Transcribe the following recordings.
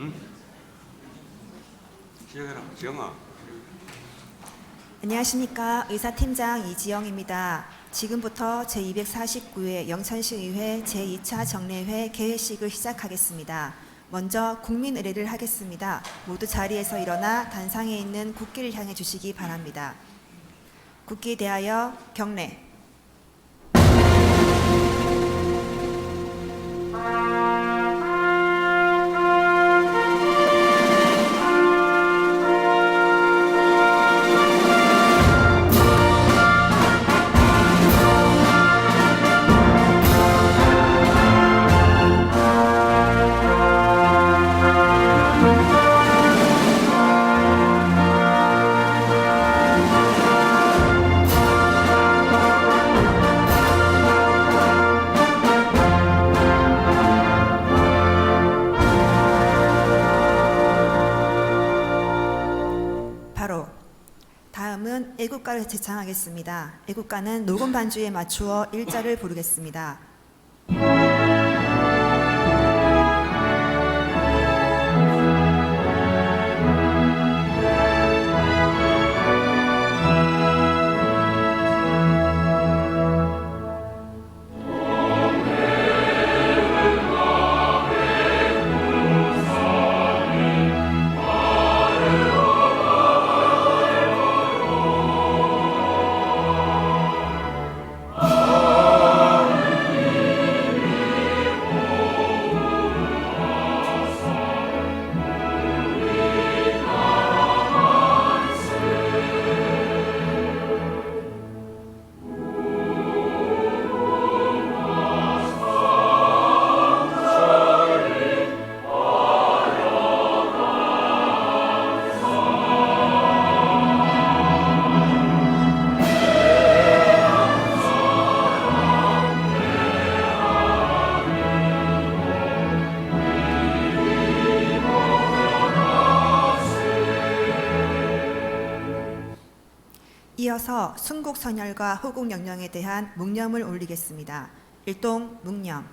응? 시작해라, 지영아. 안녕하십니까. 의사팀장 이지영입니다. 지금부터 제249회 영천시의회 제2차 정례회 개회식을 시작하겠습니다. 먼저 국민의례를 하겠습니다. 모두 자리에서 일어나 단상에 있는 국기를 향해 주시기 바랍니다. 국기에 대하여 경례. 다음은 애국가를 제창하겠습니다. 애국가는 녹음 반주에 맞추어 일자를 부르겠습니다. 이어서 순국선열과 호국영령에 대한 묵념을 올리겠습니다. 일동 묵념.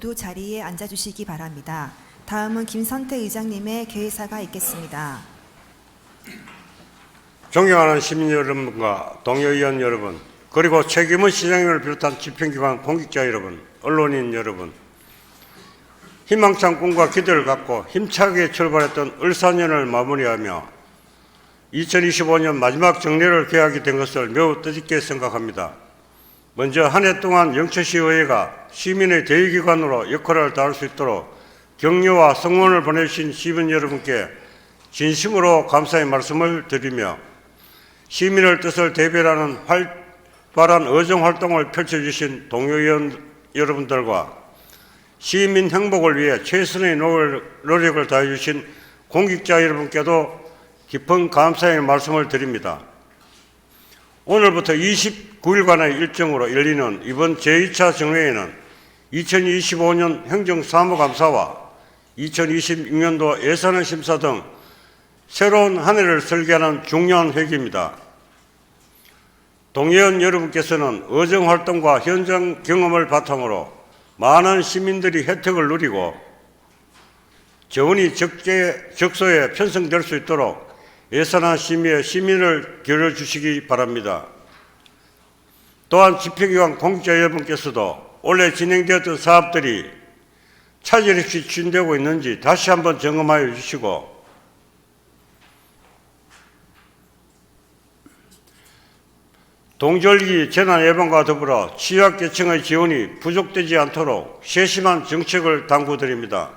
모두 자리에 앉아주시기 바랍니다. 다음은 김선태 의장님의 개회사가 있겠습니다. 존경하는 시민 여러분과 동료의원 여러분, 그리고 최규모 시장님을 비롯한 집행기관 공직자 여러분, 언론인 여러분, 희망찬 꿈과 기대를 갖고 힘차게 출발했던 을사년을 마무리하며 2025년 마지막 정례를 개하게 된 것을 매우 뜻있게 생각합니다. 먼저 한 해 동안 영천시의회가 시민의 대의기관으로 역할을 다할 수 있도록 격려와 성원을 보내주신 시민 여러분께 진심으로 감사의 말씀을 드리며 시민의 뜻을 대변하는 활발한 의정활동을 펼쳐주신 동료의원 여러분들과 시민 행복을 위해 최선의 노력을 다해주신 공직자 여러분께도 깊은 감사의 말씀을 드립니다. 오늘부터 29일간의 일정으로 열리는 이번 제2차 정례회는 2025년 행정사무감사와 2026년도 예산안 심사 등 새로운 한 해를 설계하는 중요한 회기입니다. 동의원 여러분께서는 의정활동과 현장 경험을 바탕으로 많은 시민들이 혜택을 누리고 재원이 적소에 편성될 수 있도록 예산안 심의에 시민을 기울여주시기 바랍니다. 또한 집행기관 공직자 여러분께서도 올해 진행되었던 사업들이 차질 없이 추진되고 있는지 다시 한번 점검하여 주시고 동절기 재난 예방과 더불어 취약계층의 지원이 부족되지 않도록 세심한 정책을 당부드립니다.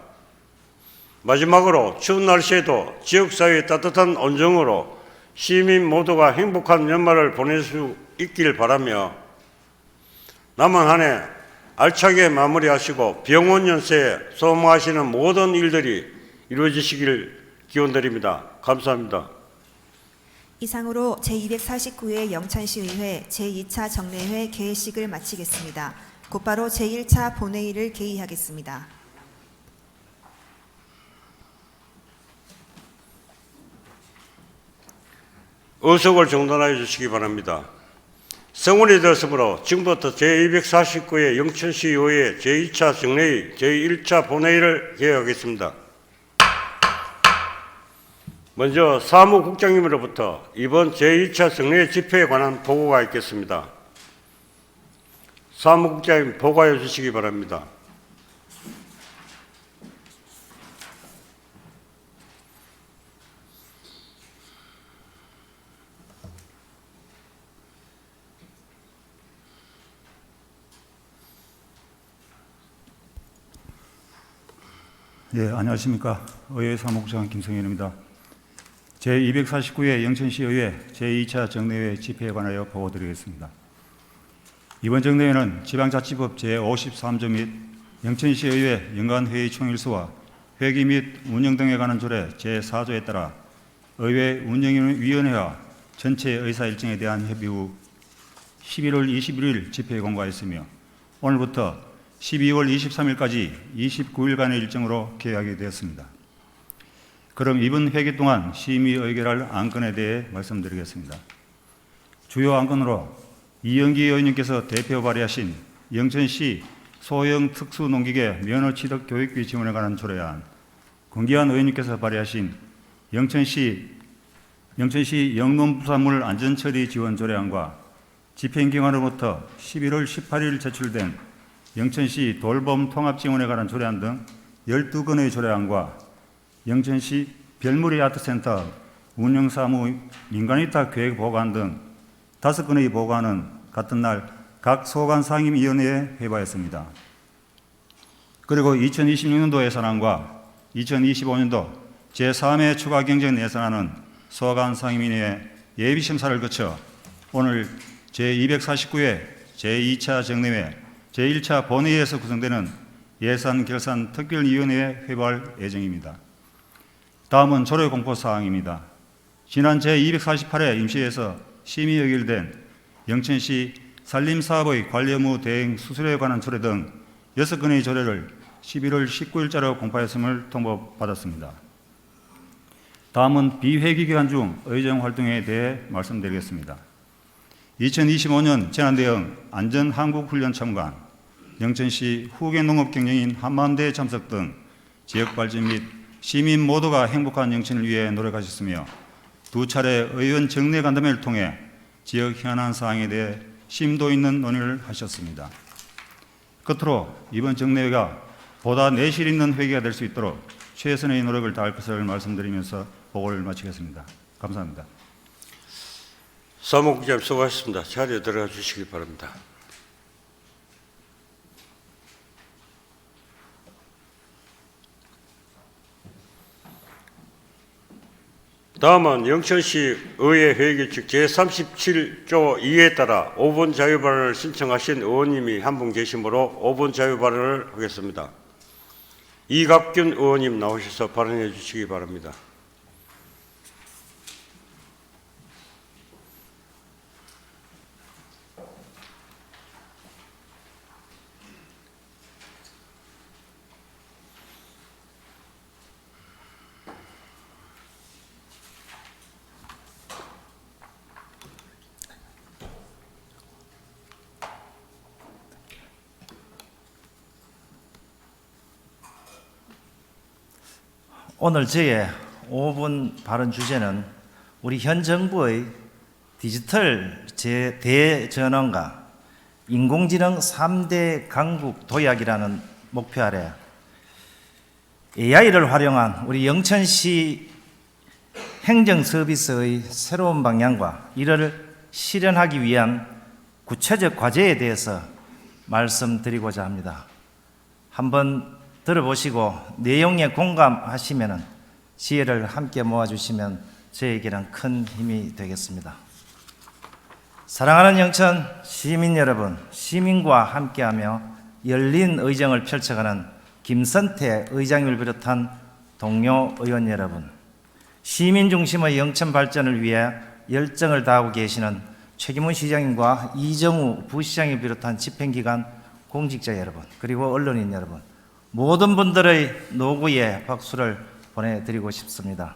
마지막으로 추운 날씨에도 지역사회의 따뜻한 온정으로 시민 모두가 행복한 연말을 보낼 수 있길 바라며 남은 한 해 알차게 마무리하시고 병원 연세에 소망하시는 모든 일들이 이루어지시길 기원드립니다. 감사합니다. 이상으로 제249회 영천시의회 제2차 정례회 개회식을 마치겠습니다. 곧바로 제1차 본회의를 개의하겠습니다. 의석을 정돈하여 주시기 바랍니다. 성원이 되었으므로 지금부터 제249회 영천시의회 제2차 정례회 제1차 본회의를 개회하겠습니다. 먼저 사무국장님으로부터 이번 제2차 정례회 집회에 관한 보고가 있겠습니다. 사무국장님 보고해 주시기 바랍니다. 예, 안녕하십니까. 의회 사무국장 김성현입니다. 제249회 영천시의회 제2차 정례회 집회에 관하여 보고드리겠습니다. 이번 정례회는 지방자치법 제53조 및 영천시의회 연간회의 총일수와 회기 및 운영 등에 관한 조례 제4조에 따라 의회 운영위원회와 전체 의사 일정에 대한 협의 후 11월 21일 집회에 공고하였으며 오늘부터 12월 23일까지 29일간의 일정으로 개회하게 되었습니다. 그럼 이번 회기 동안 심의 의결할 안건에 대해 말씀드리겠습니다. 주요 안건으로 이영기 의원님께서 대표 발의하신 영천시 소형 특수농기계 면허 취득 교육비 지원에 관한 조례안, 권기한 의원님께서 발의하신 영천시 영농부산물 안전처리 지원 조례안과 집행기관으로부터 11월 18일 제출된 영천시 돌봄 통합 지원에 관한 조례안 등 12건의 조례안과 영천시 별무리 아트센터 운영사무 민간위탁 계획 보고안 등 5건의 보고안은 같은 날 각 소관 상임위원회에 회부하였습니다. 그리고 2026년도 예산안과 2025년도 제3회 추가 경정 예산안은 소관 상임위원회 예비심사를 거쳐 오늘 제249회 제2차 정례회 제1차 본회의에서 구성되는 예산결산 특별위원회에 회부할 예정입니다. 다음은 조례 공포 사항입니다. 지난 제248회 임시회에서 심의 의결된 영천시 산림사업의 관리 업무 대행 수수료에 관한 조례 등 6건의 조례를 11월 19일자로 공포했음을 통보받았습니다. 다음은 비회기 기간 중 의정 활동에 대해 말씀드리겠습니다. 2025년 재난대응 안전한국훈련 참관, 영천시 후계농업경영인 한마음대회 참석 등 지역발전 및 시민 모두가 행복한 영천을 위해 노력하셨으며 2차례 의원 정례 간담회를 통해 지역 현안 사항에 대해 심도 있는 논의를 하셨습니다. 끝으로 이번 정례회가 보다 내실 있는 회기가 될 수 있도록 최선의 노력을 다할 것을 말씀드리면서 보고를 마치겠습니다. 감사합니다. 사무국장님 수고하셨습니다. 자리에 들어가 주시기 바랍니다. 다음은 영천시 의회 회의규칙 제37조 2에 따라 5분 자유발언을 신청하신 의원님이 한 분 계시므로 5분 자유발언을 하겠습니다. 이갑균 의원님 나오셔서 발언해 주시기 바랍니다. 오늘 저의 5분 발언 주제는 우리 현 정부의 디지털 대전환과 인공지능 3대 강국 도약이라는 목표 아래 AI를 활용한 우리 영천시 행정 서비스의 새로운 방향과 이를 실현하기 위한 구체적 과제에 대해서 말씀드리고자 합니다. 한번 들어보시고 내용에 공감하시면 지혜를 함께 모아주시면 저에게는 큰 힘이 되겠습니다. 사랑하는 영천 시민 여러분, 시민과 함께하며 열린 의정을 펼쳐가는 김선태 의장님을 비롯한 동료 의원 여러분, 시민 중심의 영천 발전을 위해 열정을 다하고 계시는 최기문 시장님과 이정우 부시장을 비롯한 집행기관 공직자 여러분, 그리고 언론인 여러분, 모든 분들의 노고에 박수를 보내드리고 싶습니다.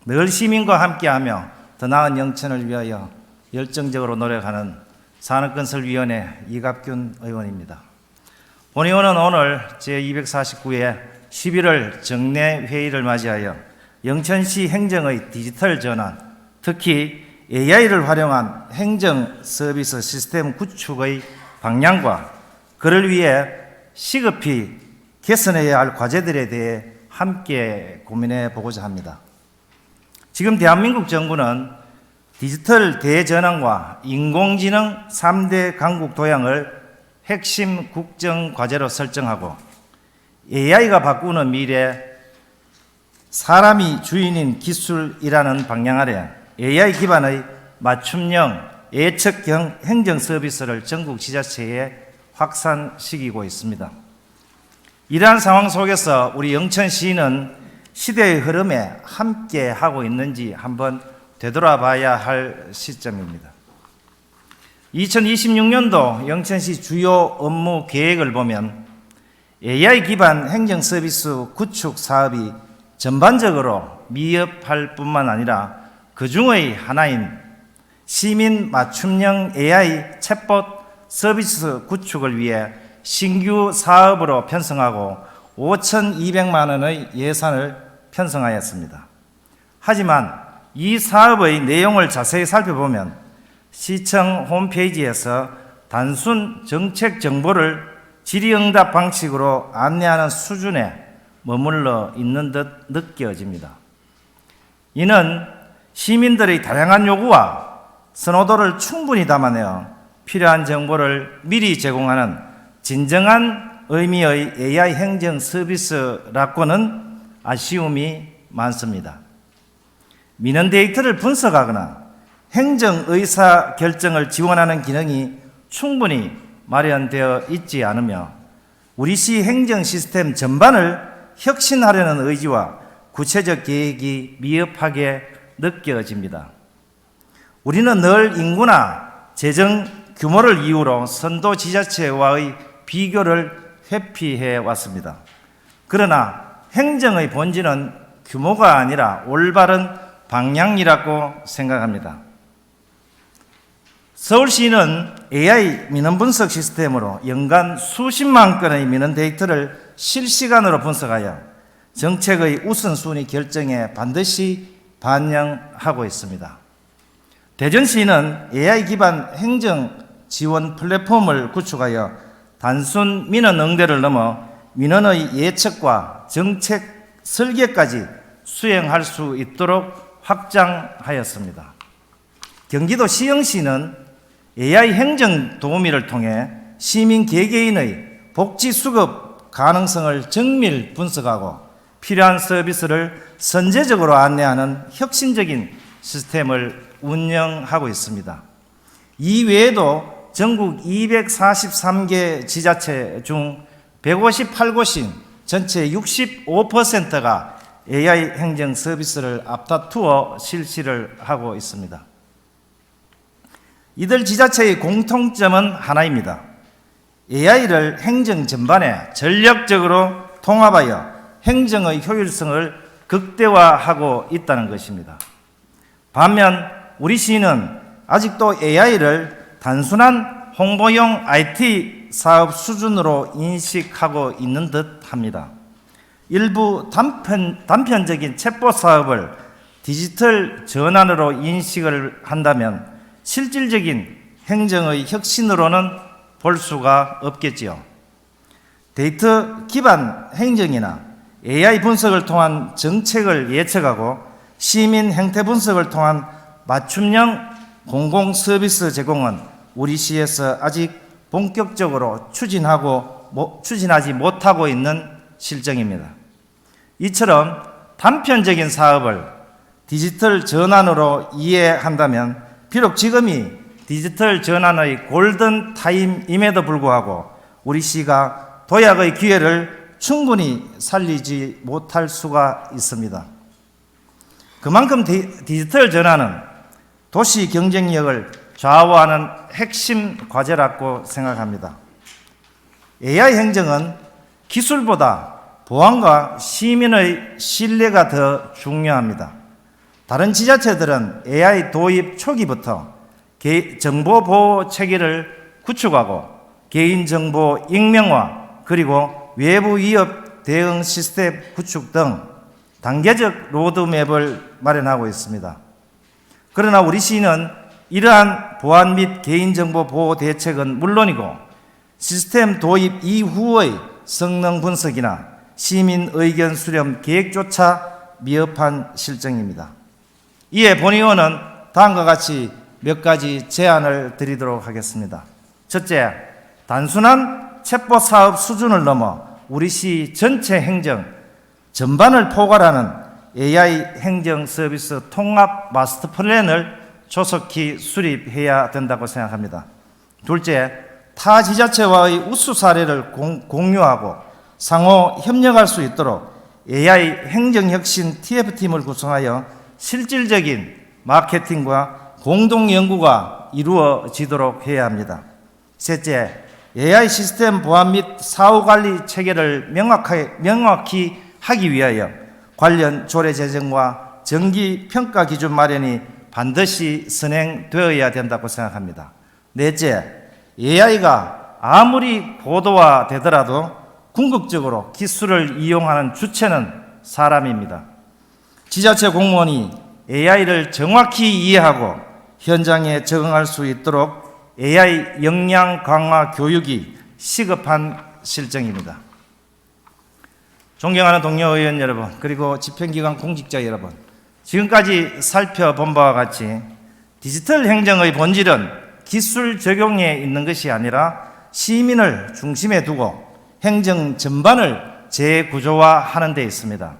늘 시민과 함께하며 더 나은 영천을 위하여 열정적으로 노력하는 산업건설위원회 이갑균 의원입니다. 본 의원은 오늘 제249회 11월 정례회의를 맞이하여 영천시 행정의 디지털 전환, 특히 AI를 활용한 행정 서비스 시스템 구축의 방향과 그를 위해 시급히 개선해야 할 과제들에 대해 함께 고민해 보고자 합니다. 지금 대한민국 정부는 디지털 대전환과 인공지능 3대 강국 도약을 핵심 국정 과제로 설정하고 AI가 바꾸는 미래, 사람이 주인인 기술이라는 방향 아래 AI 기반의 맞춤형 예측형 행정 서비스를 전국 지자체에 확산시키고 있습니다. 이러한 상황 속에서 우리 영천시는 시대의 흐름에 함께 하고 있는지 한번 되돌아봐야 할 시점입니다. 2026년도 영천시 주요 업무 계획을 보면 AI 기반 행정 서비스 구축 사업이 전반적으로 미흡할 뿐만 아니라 그 중의 하나인 시민 맞춤형 AI 챗봇 서비스 구축을 위해 신규 사업으로 편성하고 5,200만 원의 예산을 편성하였습니다. 하지만 이 사업의 내용을 자세히 살펴보면 시청 홈페이지에서 단순 정책 정보를 질의응답 방식으로 안내하는 수준에 머물러 있는 듯 느껴집니다. 이는 시민들의 다양한 요구와 선호도를 충분히 담아내어 필요한 정보를 미리 제공하는 진정한 의미의 AI 행정 서비스라고는 아쉬움이 많습니다. 민원 데이터를 분석하거나 행정 의사 결정을 지원하는 기능이 충분히 마련되어 있지 않으며 우리 시 행정 시스템 전반을 혁신하려는 의지와 구체적 계획이 미흡하게 느껴집니다. 우리는 늘 인구나 재정 규모를 이유로 선도 지자체와의 비교를 회피해 왔습니다. 그러나 행정의 본질은 규모가 아니라 올바른 방향이라고 생각합니다. 서울시는 AI 민원 분석 시스템으로 연간 수십만 건의 민원 데이터를 실시간으로 분석하여 정책의 우선순위 결정에 반드시 반영하고 있습니다. 대전시는 AI 기반 행정 지원 플랫폼을 구축하여 단순 민원 응대를 넘어 민원의 예측과 정책 설계까지 수행할 수 있도록 확장하였습니다. 경기도 시흥시는 AI 행정 도우미를 통해 시민 개개인의 복지 수급 가능성을 정밀 분석하고 필요한 서비스를 선제적으로 안내하는 혁신적인 시스템을 운영하고 있습니다. 이 외에도 전국 243개 지자체 중 158곳인 전체 65%가 AI 행정 서비스를 앞다투어 실시를 하고 있습니다. 이들 지자체의 공통점은 하나입니다. AI를 행정 전반에 전략적으로 통합하여 행정의 효율성을 극대화하고 있다는 것입니다. 반면 우리 시는 아직도 AI를 단순한 홍보용 IT 사업 수준으로 인식하고 있는 듯 합니다. 일부 단편적인 챗봇 사업을 디지털 전환으로 인식을 한다면 실질적인 행정의 혁신으로는 볼 수가 없겠지요. 데이터 기반 행정이나 AI 분석을 통한 정책을 예측하고 시민 행태 분석을 통한 맞춤형 공공 서비스 제공은 우리 시에서 아직 본격적으로 추진하지 못하고 있는 실정입니다. 이처럼 단편적인 사업을 디지털 전환으로 이해한다면 비록 지금이 디지털 전환의 골든 타임임에도 불구하고 우리 시가 도약의 기회를 충분히 살리지 못할 수가 있습니다. 그만큼 디지털 전환은 도시 경쟁력을 좌우하는 핵심 과제라고 생각합니다. AI 행정은 기술보다 보안과 시민의 신뢰가 더 중요합니다. 다른 지자체들은 AI 도입 초기부터 정보 보호 체계를 구축하고 개인정보 익명화 그리고 외부 위협 대응 시스템 구축 등 단계적 로드맵을 마련하고 있습니다. 그러나 우리 시는 이러한 보안 및 개인정보 보호 대책은 물론이고 시스템 도입 이후의 성능 분석이나 시민 의견 수렴 계획조차 미흡한 실정입니다. 이에 본의원은 다음과 같이 몇 가지 제안을 드리도록 하겠습니다. 첫째, 단순한 챗봇 사업 수준을 넘어 우리 시 전체 행정 전반을 포괄하는 AI 행정 서비스 통합 마스터 플랜을 조속히 수립해야 된다고 생각합니다. 둘째, 타 지자체와의 우수 사례를 공유하고 상호 협력할 수 있도록 AI 행정혁신 TF팀을 구성하여 실질적인 마케팅과 공동 연구가 이루어지도록 해야 합니다. 셋째, AI 시스템 보안 및 사후 관리 체계를 명확히 하기 위하여 관련 조례 제정과 정기 평가 기준 마련이 반드시 선행되어야 된다고 생각합니다. 넷째, AI가 아무리 고도화되더라도 궁극적으로 기술을 이용하는 주체는 사람입니다. 지자체 공무원이 AI를 정확히 이해하고 현장에 적응할 수 있도록 AI 역량 강화 교육이 시급한 실정입니다. 존경하는 동료 의원 여러분, 그리고 집행기관 공직자 여러분, 지금까지 살펴본 바와 같이 디지털 행정의 본질은 기술 적용에 있는 것이 아니라 시민을 중심에 두고 행정 전반을 재구조화하는 데 있습니다.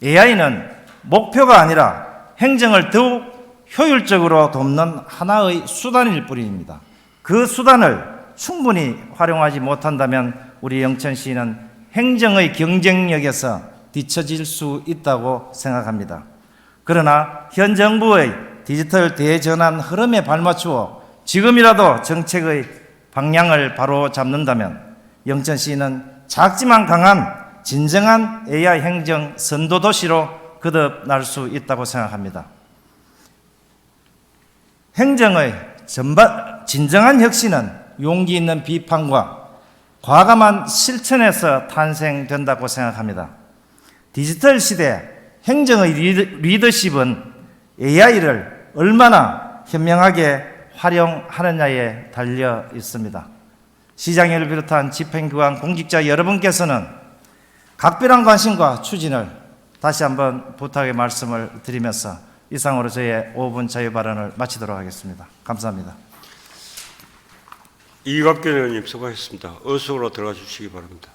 AI는 목표가 아니라 행정을 더욱 효율적으로 돕는 하나의 수단일 뿐입니다. 그 수단을 충분히 활용하지 못한다면 우리 영천시는 행정의 경쟁력에서 뒤처질 수 있다고 생각합니다. 그러나 현 정부의 디지털 대전환 흐름에 발맞추어 지금이라도 정책의 방향을 바로 잡는다면 영천시는 작지만 강한 진정한 AI 행정 선도 도시로 거듭날 수 있다고 생각합니다. 행정의 진정한 혁신은 용기 있는 비판과 과감한 실천에서 탄생된다고 생각합니다. 디지털 시대 행정의 리더십은 AI를 얼마나 현명하게 활용하느냐에 달려 있습니다. 시장을 비롯한 집행기관 공직자 여러분께서는 각별한 관심과 추진을 다시 한번 부탁의 말씀을 드리면서 이상으로 저의 5분 자유 발언을 마치도록 하겠습니다. 감사합니다. 이갑견 의원님 수고하셨습니다. 어석으로 들어가 주시기 바랍니다.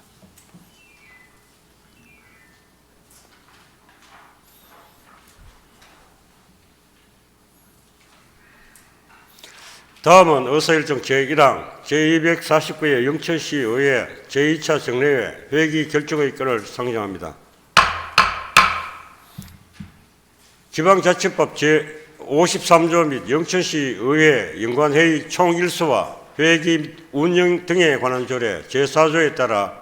다음은 의사일정 제1항 제249회 영천시 의회 제2차 정례회 회기 결정의 건을 상정합니다. 지방자치법 제53조 및 영천시 의회 연관회의 총일수와 회기 운영 등에 관한 조례 제4조에 따라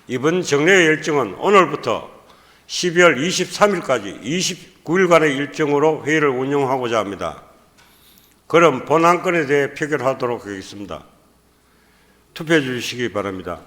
이번 정례회 일정은 오늘부터 12월 23일까지 29일간의 일정으로 회의를 운영하고자 합니다. 그럼 본 안건에 대해 표결하도록 하겠습니다. 투표해 주시기 바랍니다.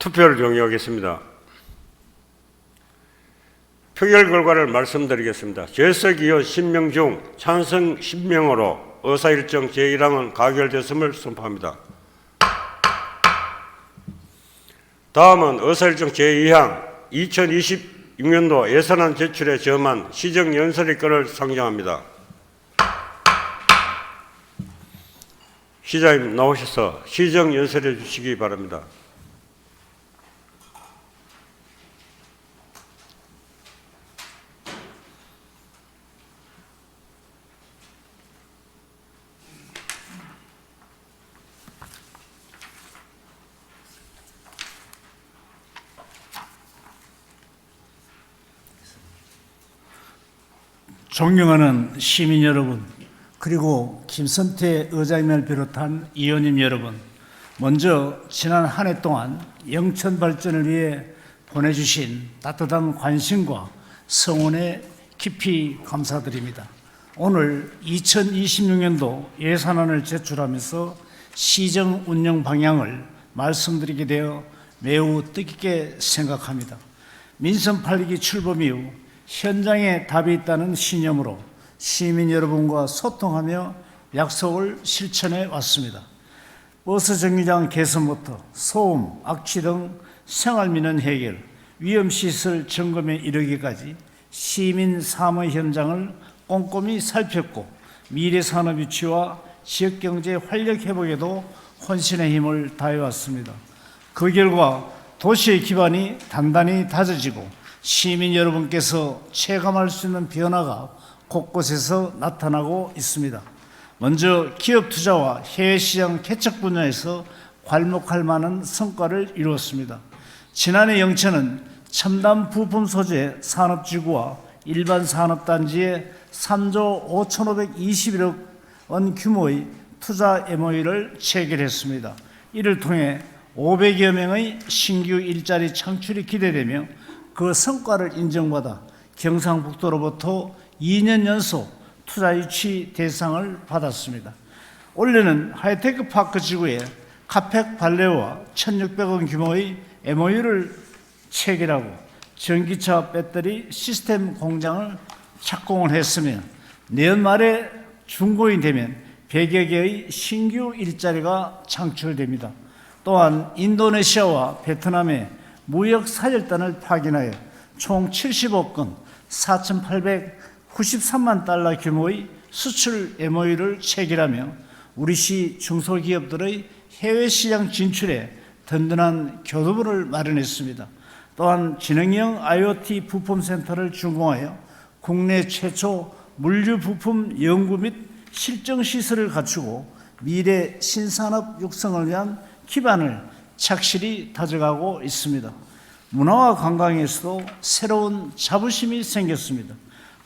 투표를 종료하겠습니다. 표결 결과를 말씀드리겠습니다. 재석 의원 10명 중 찬성 10명으로 의사일정 제1항은 가결됐음을 선포합니다. 다음은 의사일정 제2항 2026년도 예산안 제출에 저함한 시정연설의 건을 상정합니다. 시장님 나오셔서 시정연설해 주시기 바랍니다. 존경하는 시민 여러분, 그리고 김선태 의장님을 비롯한 의원님 여러분, 먼저 지난 한 해 동안 영천 발전을 위해 보내주신 따뜻한 관심과 성원에 깊이 감사드립니다. 오늘 2026년도 예산안을 제출하면서 시정 운영 방향을 말씀드리게 되어 매우 뜻깊게 생각합니다. 민선 8기 출범 이후 현장에 답이 있다는 신념으로 시민 여러분과 소통하며 약속을 실천해 왔습니다. 버스 정류장 개선부터 소음, 악취 등 생활민원 해결, 위험시설 점검에 이르기까지 시민 사무 현장을 꼼꼼히 살폈고 미래산업 유치와 지역경제 활력 회복에도 혼신의 힘을 다해왔습니다. 그 결과 도시의 기반이 단단히 다져지고 시민 여러분께서 체감할 수 있는 변화가 곳곳에서 나타나고 있습니다. 먼저 기업 투자와 해외시장 개척 분야에서 괄목할 만한 성과를 이루었습니다. 지난해 영천은 첨단 부품 소재 산업지구와 일반 산업단지에 3조 5,521억 원 규모의 투자 MOU를 체결했습니다. 이를 통해 500여 명의 신규 일자리 창출이 기대되며 그 성과를 인정받아 경상북도로부터 2년 연속 투자 유치 대상을 받았습니다. 올해는 하이테크 파크 지구에 카펙 발레와 1,600원 규모의 MOU를 체결하고 전기차 배터리 시스템 공장을 착공을 했으며 내년 말에 준공이 되면 100여 개의 신규 일자리가 창출됩니다. 또한 인도네시아와 베트남의 무역 사절단을 파견하여 총 70억 건 4,893만 달러 규모의 수출 MOU를 체결하며 우리 시 중소기업들의 해외시장 진출에 든든한 교두보를 마련했습니다. 또한 지능형 IoT 부품센터를 준공하여 국내 최초 물류부품 연구 및 실증시설을 갖추고 미래 신산업 육성을 위한 기반을 착실히 다져가고 있습니다. 문화와 관광에서도 새로운 자부심이 생겼습니다.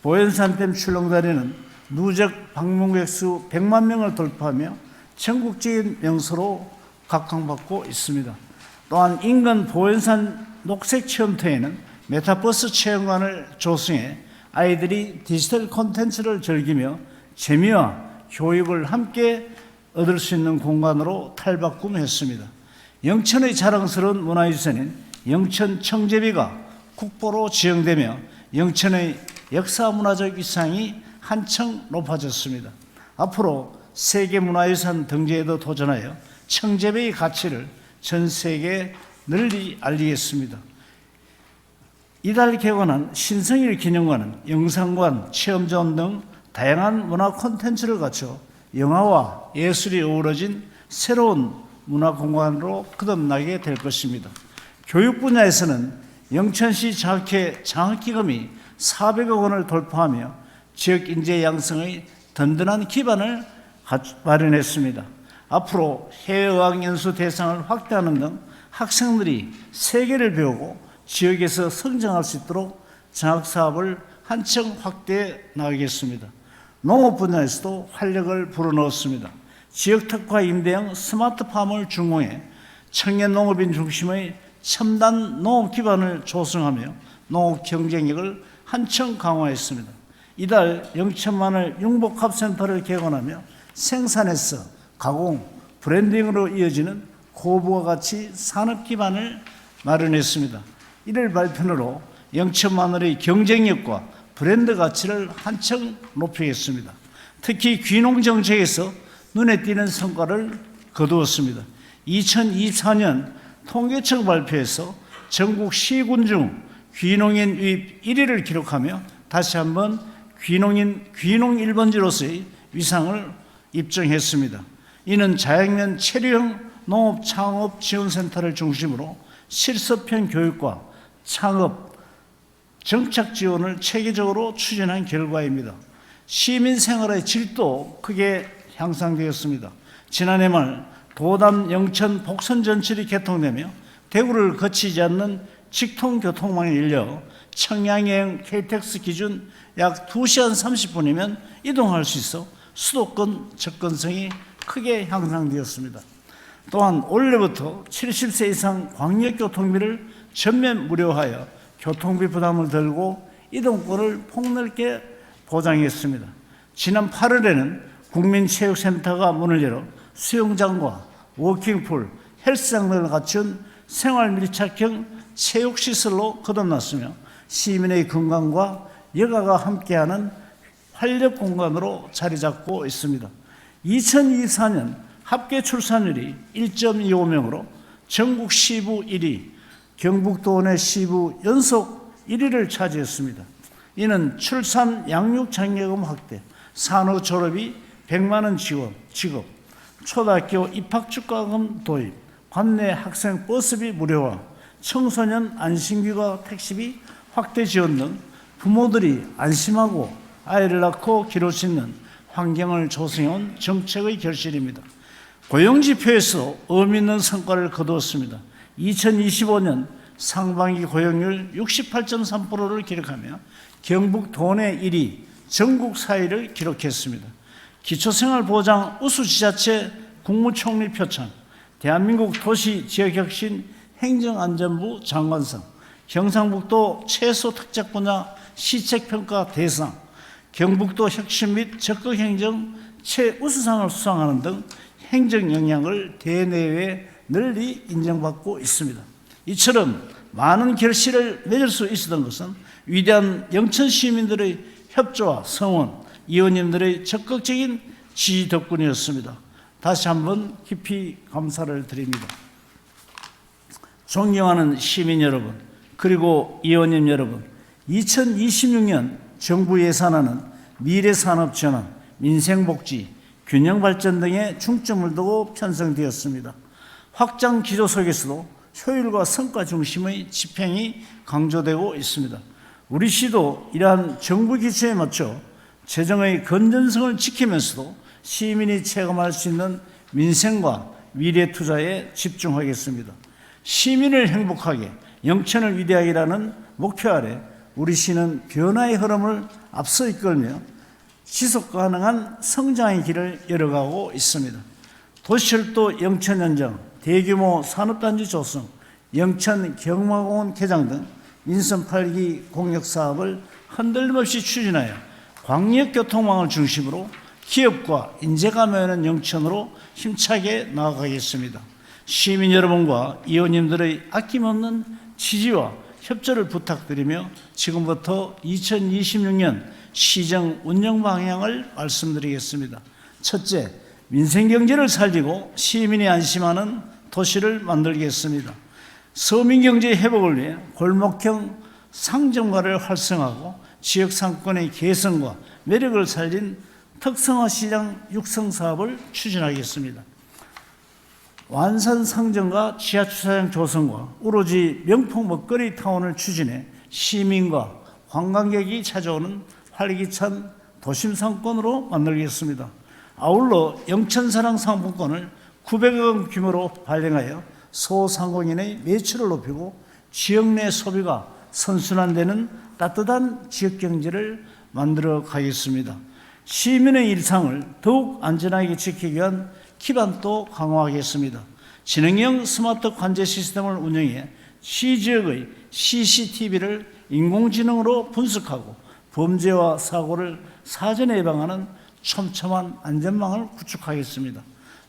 보현산댐 출렁다리는 누적 방문객 수 100만 명을 돌파하며 전국적인 명소로 각광받고 있습니다. 또한 인근 보현산 녹색체험터에는 메타버스 체험관을 조성해 아이들이 디지털 콘텐츠를 즐기며 재미와 교육을 함께 얻을 수 있는 공간으로 탈바꿈했습니다. 영천의 자랑스러운 문화유산인 영천 청제비가 국보로 지정되며 영천의 역사문화적 위상이 한층 높아졌습니다. 앞으로 세계문화유산 등재에도 도전하여 청제비의 가치를 전 세계에 널리 알리겠습니다. 이달 개관한 신성일 기념관은 영상관, 체험존 등 다양한 문화 콘텐츠를 갖춰 영화와 예술이 어우러진 새로운 문화공간으로 거듭나게 될 것입니다. 교육 분야에서는 영천시 장학회 장학기금이 400억 원을 돌파하며 지역 인재 양성의 든든한 기반을 마련했습니다. 앞으로 해외어학연수 대상을 확대하는 등 학생들이 세계를 배우고 지역에서 성장할 수 있도록 장학사업을 한층 확대해 나가겠습니다. 농업 분야에서도 활력을 불어넣었습니다. 지역특화 임대형 스마트팜을 준공해 청년 농업인 중심의 첨단 농업 기반을 조성하며 농업 경쟁력을 한층 강화했습니다. 이달 영천마늘 융복합센터를 개관하며 생산에서 가공, 브랜딩으로 이어지는 고부가 가치 산업 기반을 마련했습니다. 이를 발편으로 영천마늘의 경쟁력과 브랜드 가치를 한층 높이겠습니다. 특히 귀농 정책에서 눈에 띄는 성과를 거두었습니다. 2024년 통계청 발표에서 전국 시군 중 귀농인 유입 1위를 기록하며 다시 한번 귀농 1번지로서의 위상을 입증했습니다. 이는 자양면 체류형 농업창업지원센터를 중심으로 실습형 교육과 창업, 정착 지원을 체계적으로 추진한 결과입니다. 시민 생활의 질도 크게 향상되었습니다. 지난해 말 도담 영천 복선 전철이 개통되며 대구를 거치지 않는 직통교통망이 열려 청량여행 KTX 기준 약 2시간 30분이면 이동할 수 있어 수도권 접근성이 크게 향상되었습니다. 또한 올해부터 70세 이상 광역교통비를 전면 무료하여 교통비 부담을 덜고 이동권을 폭넓게 보장했습니다. 지난 8월에는 국민체육센터가 문을 열어 수영장과 워킹풀, 헬스장 등을 갖춘 생활밀착형 체육시설로 거듭났으며 시민의 건강과 여가가 함께하는 활력공간으로 자리잡고 있습니다. 2024년 합계 출산율이 1.25명으로 전국 시부 1위, 경북도 내 시부 연속 1위를 차지했습니다. 이는 출산 양육 장려금 확대, 산후 졸업이 100만 원 지급, 초등학교 입학 축가금 도입, 관내 학생 버스비 무료화, 청소년 안심기가 택시비 확대 지원 등 부모들이 안심하고 아이를 낳고 기를 수 있는 환경을 조성해온 정책의 결실입니다. 고용지표에서 의미 있는 성과를 거두었습니다. 2025년 상반기 고용률 68.3%를 기록하며 경북 도내 1위, 전국 4위를 기록했습니다. 기초생활보장 우수지자체 국무총리 표창, 대한민국 도시지역혁신 행정안전부 장관상, 경상북도 최소 특색 분야 시책평가 대상, 경북도 혁신 및 적극행정 최우수상을 수상하는 등 행정 역량을 대내외에 널리 인정받고 있습니다. 이처럼 많은 결실을 맺을 수 있었던 것은 위대한 영천 시민들의 협조와 성원, 의원님들의 적극적인 지지 덕분이었습니다. 다시 한번 깊이 감사를 드립니다. 존경하는 시민 여러분, 그리고 의원님 여러분, 2026년 정부 예산안은 미래산업 전환, 민생복지, 균형발전 등에 중점을 두고 편성되었습니다. 확장 기조 속에서도 효율과 성과 중심의 집행이 강조되고 있습니다. 우리 시도 이러한 정부 기초에 맞춰 재정의 건전성을 지키면서도 시민이 체감할 수 있는 민생과 미래 투자에 집중하겠습니다. 시민을 행복하게, 영천을 위대하게라는 목표 아래 우리 시는 변화의 흐름을 앞서 이끌며 지속 가능한 성장의 길을 열어가고 있습니다. 도시철도 영천연장, 대규모 산업단지 조성, 영천 경마공원 개장 등 민선 8기 공역사업을 흔들림 없이 추진하여 광역교통망을 중심으로 기업과 인재가 모이는 영천으로 힘차게 나아가겠습니다. 시민 여러분과 의원님들의 아낌없는 지지와 협조를 부탁드리며 지금부터 2026년 시정 운영 방향을 말씀드리겠습니다. 첫째, 민생경제를 살리고 시민이 안심하는 도시를 만들겠습니다. 서민경제 회복을 위해 골목형 상점가를 활성화하고 지역상권의 개성과 매력을 살린 특성화 시장 육성 사업을 추진하겠습니다. 완산 상점과 지하주차장 조성과 오로지 명품 먹거리 타운을 추진해 시민과 관광객이 찾아오는 활기찬 도심 상권으로 만들겠습니다. 아울러 영천사랑 상품권을 900억 원 규모로 발행하여 소상공인의 매출을 높이고 지역 내 소비가 선순환되는 따뜻한 지역경제를 만들어 가겠습니다. 시민의 일상을 더욱 안전하게 지키기 위한 기반도 강화하겠습니다. 지능형 스마트 관제 시스템을 운영해 시지역의 CCTV를 인공지능으로 분석하고 범죄와 사고를 사전에 예방하는 촘촘한 안전망을 구축하겠습니다.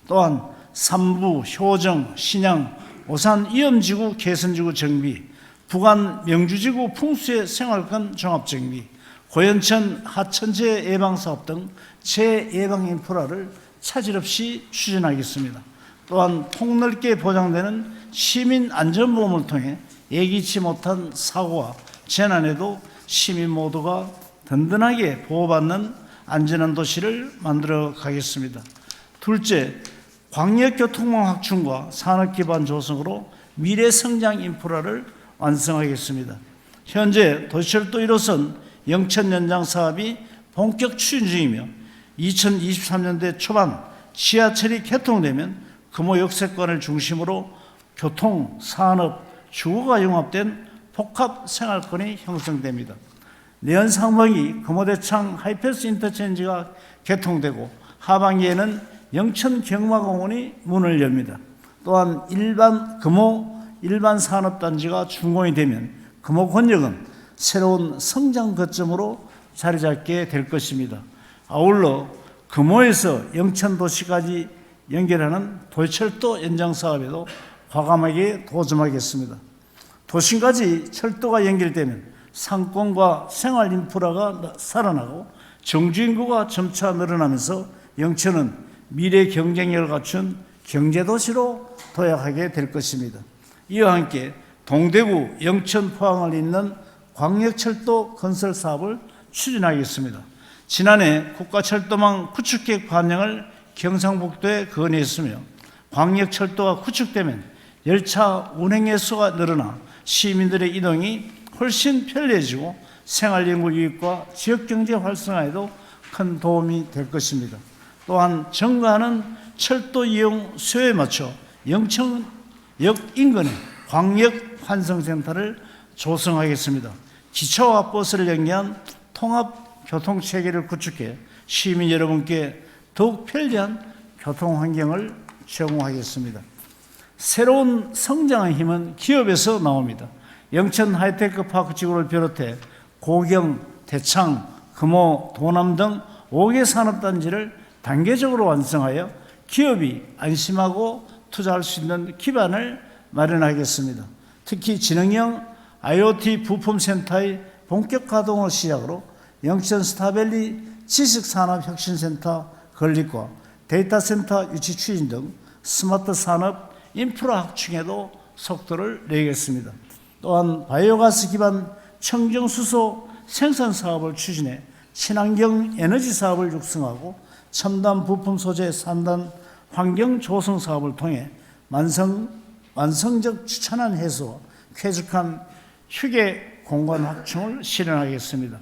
또한 삼부, 효정, 신양, 오산 이염지구 개선지구 정비, 부간 명주지구 풍수의 생활권 종합정비, 고연천 하천재 예방사업 등 재예방 인프라를 차질 없이 추진하겠습니다. 또한 폭넓게 보장되는 시민 안전보험을 통해 예기치 못한 사고와 재난에도 시민 모두가 든든하게 보호받는 안전한 도시를 만들어 가겠습니다. 둘째, 광역교통망 확충과 산업기반 조성으로 미래 성장 인프라를 완성하겠습니다. 현재 도시철도 1호선 영천 연장 사업이 본격 추진 중이며 2023년대 초반 지하철이 개통되면 금호 역세권을 중심으로 교통, 산업, 주거가 융합된 복합 생활권이 형성됩니다. 내년 상반기 금호대창 하이패스 인터체인지가 개통되고 하반기에는 영천 경마공원이 문을 엽니다. 또한 금호 일반 산업단지가 준공이 되면 금호 권역은 새로운 성장 거점으로 자리 잡게 될 것입니다. 아울러 금호에서 영천 도시까지 연결하는 도시철도 연장 사업에도 과감하게 도전하겠습니다. 도심까지 철도가 연결되면 상권과 생활 인프라가 살아나고 정주 인구가 점차 늘어나면서 영천은 미래 경쟁력을 갖춘 경제도시로 도약하게 될 것입니다. 이와 함께 동대구, 영천, 포항을 잇는 광역철도 건설 사업을 추진하겠습니다. 지난해 국가철도망 구축계획 반영을 경상북도에 건의했으며 광역철도가 구축되면 열차 운행 횟수가 늘어나 시민들의 이동이 훨씬 편리해지고 생활인구 유입과 지역경제 활성화에도 큰 도움이 될 것입니다. 또한 증가하는 철도 이용 수요에 맞춰 영천역 인근에 광역 환승센터를 조성하겠습니다. 기차와 버스를 연계한 통합 교통체계를 구축해 시민 여러분께 더욱 편리한 교통환경을 제공하겠습니다. 새로운 성장의 힘은 기업에서 나옵니다. 영천 하이테크 파크 지구를 비롯해 고경, 대창, 금호, 도남 등 5개 산업단지를 단계적으로 완성하여 기업이 안심하고 투자할 수 있는 기반을 마련하겠습니다. 특히 지능형 IoT 부품센터의 본격 가동을 시작으로 영천 스타밸리 지식산업혁신센터 건립과 데이터센터 유치 추진 등 스마트 산업 인프라 확충에도 속도를 내겠습니다. 또한 바이오가스 기반 청정수소 생산 사업을 추진해 친환경 에너지 사업을 육성하고 첨단 부품 소재 산단 환경 조성 사업을 통해 완성적 추천한 해소와 쾌적한 휴게 공간 확충을 실현하겠습니다.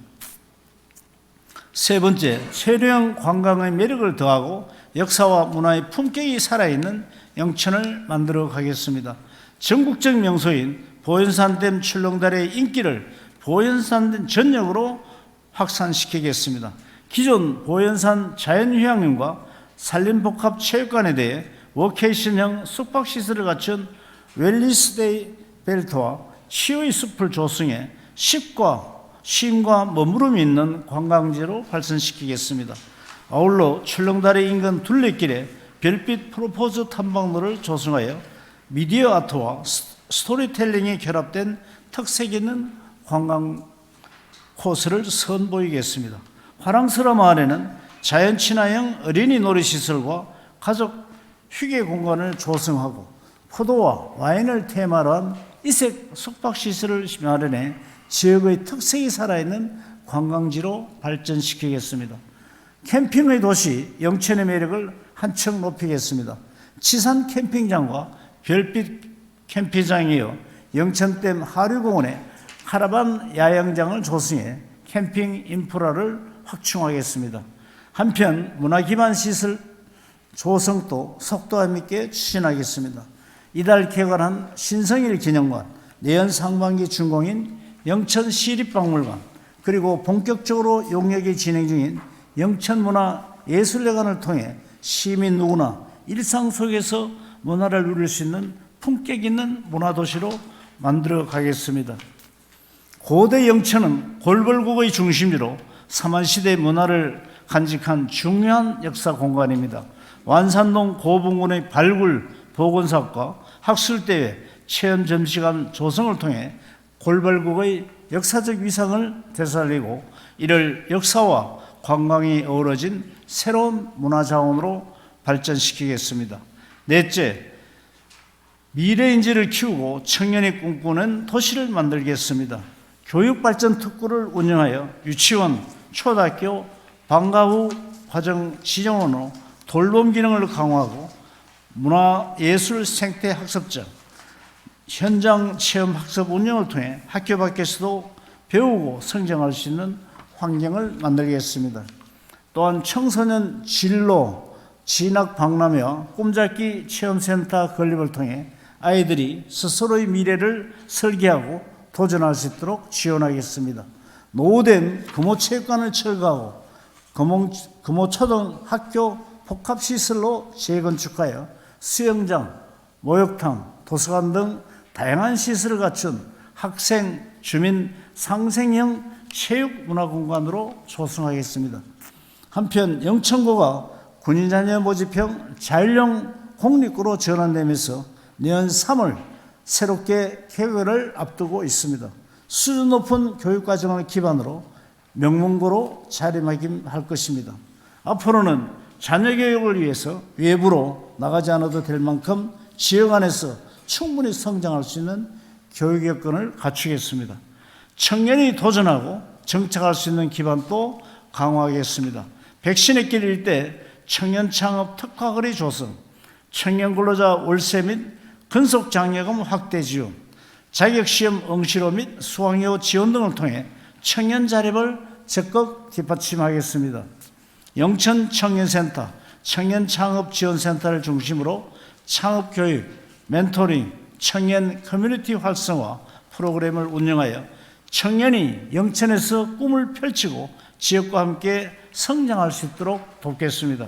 세 번째, 체류형 관광의 매력을 더하고 역사와 문화의 품격이 살아있는 영천을 만들어 가겠습니다. 전국적 명소인 보현산댐 출렁다리의 인기를 보현산댐 전역으로 확산시키겠습니다. 기존 보현산 자연휴양림과 산림복합체육관에 대해 워케이션형 숙박시설을 갖춘 웰리스데이 벨트와 치유의 숲을 조성해 쉼과 머무름이 있는 관광지로 발전시키겠습니다. 아울러 출렁다리 인근 둘레길에 별빛 프로포즈 탐방로를 조성하여 미디어 아트와 스토리텔링이 결합된 특색 있는 관광 코스를 선보이겠습니다. 화랑스라 마을에는 자연 친화형 어린이 놀이시설과 가족 휴게 공간을 조성하고 포도와 와인을 테마로 한 이색 숙박시설을 마련해 지역의 특색이 살아있는 관광지로 발전시키겠습니다. 캠핑의 도시 영천의 매력을 한층 높이겠습니다. 치산 캠핑장과 별빛 캠핑장에 이어 영천댐 하류공원에 카라반 야영장을 조성해 캠핑 인프라를 확충하겠습니다. 한편 문화기반 시설 조성도 속도감 있게 추진하겠습니다. 이달 개관한 신성일 기념관, 내년 상반기 준공인 영천 시립박물관, 그리고 본격적으로 용역이 진행 중인 영천문화예술회관을 통해 시민 누구나 일상 속에서 문화를 누릴 수 있는 품격 있는 문화도시로 만들어 가겠습니다. 고대 영천은 골벌국의 중심지로 삼한시대 문화를 간직한 중요한 역사 공간입니다. 완산동 고분군의 발굴 보건사업과 학술대회, 체험 점심시간 조성을 통해 골발국의 역사적 위상을 되살리고 이를 역사와 관광이 어우러진 새로운 문화자원으로 발전시키겠습니다. 넷째, 미래인재를 키우고 청년이 꿈꾸는 도시를 만들겠습니다. 교육발전 특구를 운영하여 유치원, 초등학교, 방과 후 과정 지정원으로 돌봄 기능을 강화하고 문화예술 생태 학습장, 현장 체험 학습 운영을 통해 학교 밖에서도 배우고 성장할 수 있는 환경을 만들겠습니다. 또한 청소년 진로, 진학 박람회와 꿈잡기 체험센터 건립을 통해 아이들이 스스로의 미래를 설계하고 도전할 수 있도록 지원하겠습니다. 노후된 금호체육관을 철거하고 금호초등학교 복합시설로 재건축하여 수영장, 목욕탕, 도서관 등 다양한 시설을 갖춘 학생, 주민, 상생형 체육문화공간으로 조성하겠습니다. 한편 영천고가 군인자녀 모집형 자율형 공립고로 전환되면서 내년 3월 새롭게 개교를 앞두고 있습니다. 수준 높은 교육과정을 기반으로 명문고로 자리매김할 것입니다. 앞으로는 자녀 교육을 위해서 외부로 나가지 않아도 될 만큼 지역 안에서 충분히 성장할 수 있는 교육 여건을 갖추겠습니다. 청년이 도전하고 정착할 수 있는 기반도 강화하겠습니다. 백신의 길 일대 청년 창업 특화거리 조성, 청년 근로자 월세 및 근속장려금 확대 지원, 자격시험 응시로 및 수강료 지원 등을 통해 청년 자립을 적극 뒷받침하겠습니다. 영천 청년센터, 청년 창업 지원센터를 중심으로 창업교육, 멘토링, 청년 커뮤니티 활성화 프로그램을 운영하여 청년이 영천에서 꿈을 펼치고 지역과 함께 성장할 수 있도록 돕겠습니다.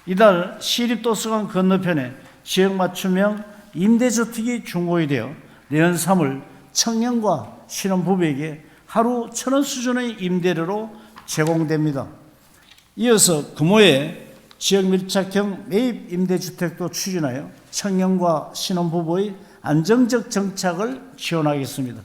이달 시립도서관 건너편에 지역 맞춤형 임대주택이 준공이 되어 내년 3월 청년과 신혼부부에게 하루 1,000원 수준의 임대료로 제공됩니다. 이어서 금호에 지역 밀착형 매입 임대주택도 추진하여 청년과 신혼부부의 안정적 정착을 지원하겠습니다.